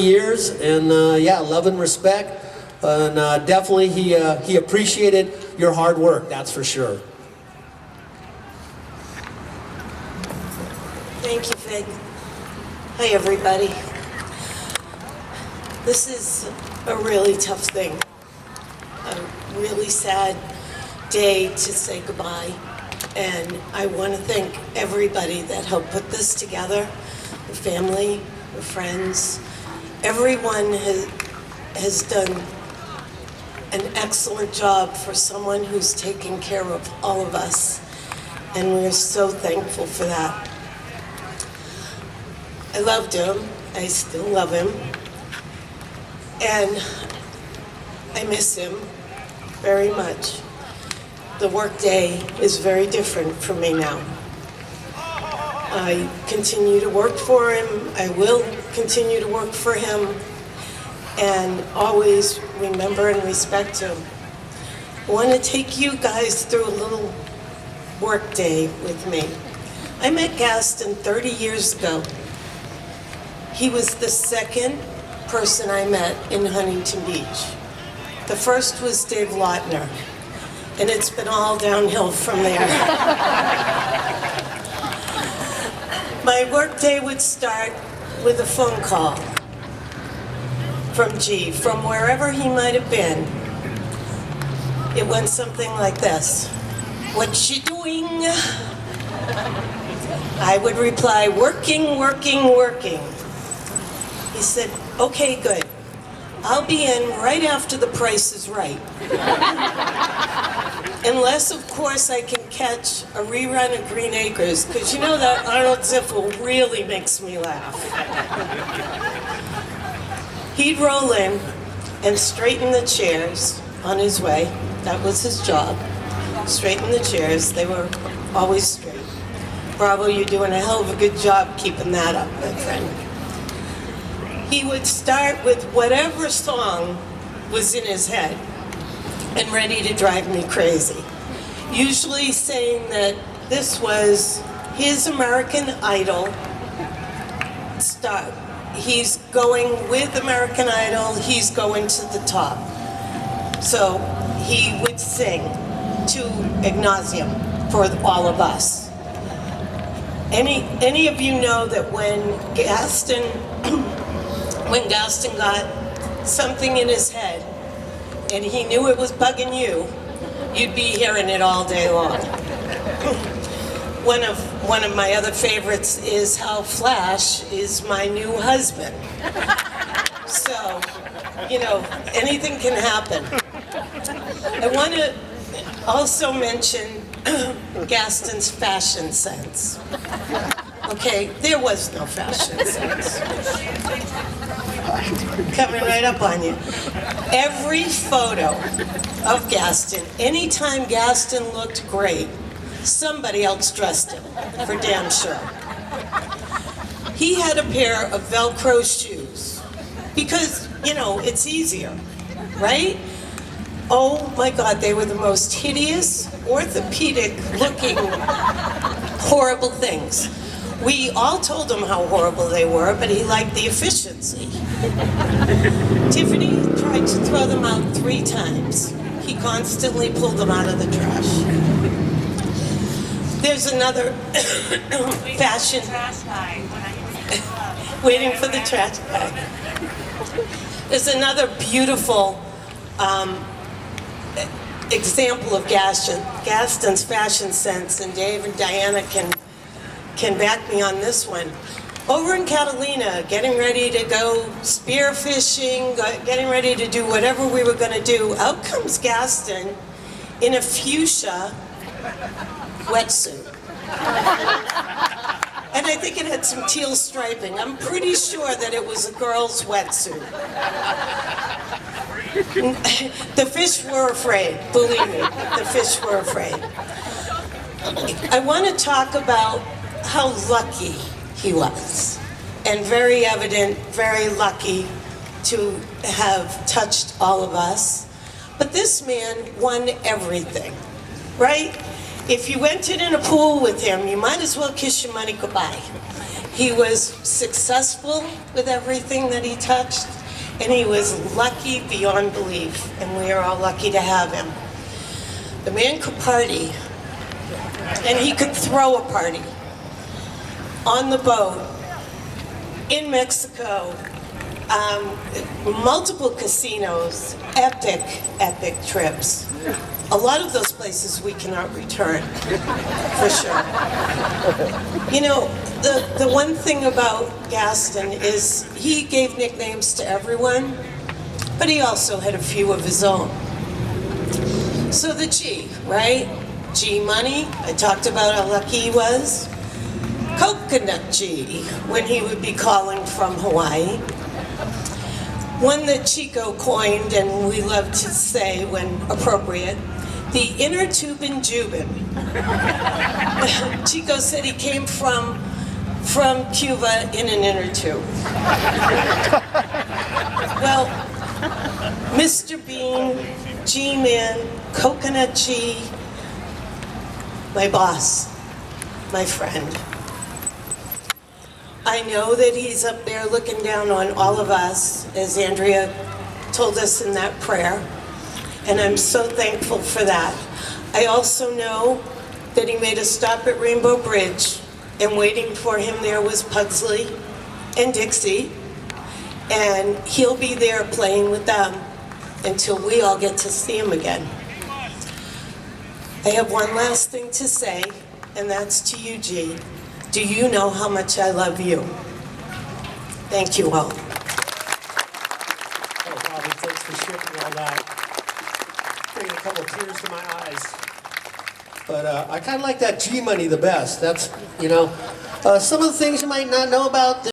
years, and yeah, love and respect, and definitely he appreciated your hard work, that's for sure. Thank you, Fig. Hi, everybody. This is a really tough thing, a really sad day to say goodbye, and I want to thank everybody that helped put this together, the family, the friends. Everyone has done an excellent job for someone who's taken care of all of us, and we're so thankful for that. I loved him, I still love him, and I miss him very much. The workday is very different for me now. I continue to work for him, I will continue to work for him, and always remember and respect him. I want to take you guys through a little work day with me. I met Gaston 30 years ago. He was the second person I met in Huntington Beach. The first was Dave Lautner, and it's been all downhill from there. My workday would start with a phone call from G, from wherever he might have been. It went something like this: "What you doing?" I would reply, "Working, working, working." He said, "Okay, good. I'll be in right after The Price is Right." Unless, of course, I can catch a rerun of Green Acres, because you know that Arnold Ziffel really makes me laugh. He'd roll in and straighten the chairs on his way. That was his job. Straighten the chairs. They were always straight. Bravo, you're doing a hell of a good job keeping that up, my friend. He would start with whatever song was in his head and ready to drive me crazy. Usually saying that this was his American Idol start. He's going with American Idol, he's going to the top. So he would sing to ad nauseum for all of us. Any of you know that when Gaston got something in his head and he knew it was bugging you, you'd be hearing it all day long. One of my other favorites is how Flash is my new husband. So, you know, anything can happen. I want to also mention Gaston's fashion sense. Okay, there was no fashion sense. Coming right up on you. Every photo of Gaston, anytime Gaston looked great, somebody else dressed him, for damn sure. He had a pair of Velcro shoes because, you know, it's easier, right? Oh my God, they were the most hideous, orthopedic-looking, horrible things. We all told him how horrible they were, but he liked the efficiency. Tiffany tried to throw them out 3 times. He constantly pulled them out of the trash. There's another fashion... Waiting for the trash bag. There's another beautiful example of Gaston's fashion sense, and Dave and Diana can back me on this one. Over in Catalina, getting ready to go spearfishing, getting ready to do whatever we were going to do, out comes Gaston in a fuchsia wetsuit. And I think it had some teal striping. I'm pretty sure that it was a girl's wetsuit. The fish were afraid, believe me, the fish were afraid. I want to talk about how lucky he was, and very evident, very lucky to have touched all of us. But this man won everything, right? If you went in a pool with him, you might as well kiss your money goodbye. He was successful with everything that he touched, and he was lucky beyond belief, and we are all lucky to have him. The man could party, and he could throw a party on the boat, in Mexico, multiple casinos, epic trips. A lot of those places we cannot return, for sure. You know, the one thing about Gaston is he gave nicknames to everyone, but he also had a few of his own. So the G, right? G Money, I talked about how lucky he was. Coconut G, when he would be calling from Hawaii. One that Chico coined, and we love to say when appropriate, the inner tubin Jubin. Chico said he came from Cuba in an inner tube. Well, Mr. Bean, G-Man, Coconut G, my boss, my friend. I know that he's up there looking down on all of us, as Andrea told us in that prayer, and I'm so thankful for that. I also know that he made a stop at Rainbow Bridge, and waiting for him there was Pugsley and Dixie, and he'll be there playing with them until we all get to see him again. I have one last thing to say, and that's to you, G. Do you know how much I love you? Thank you all. Oh, Bobby, thanks for sharing all that. Bringing a couple of tears to my eyes. But I kind of like that G Money the best. That's, you know, some of the things you might not know about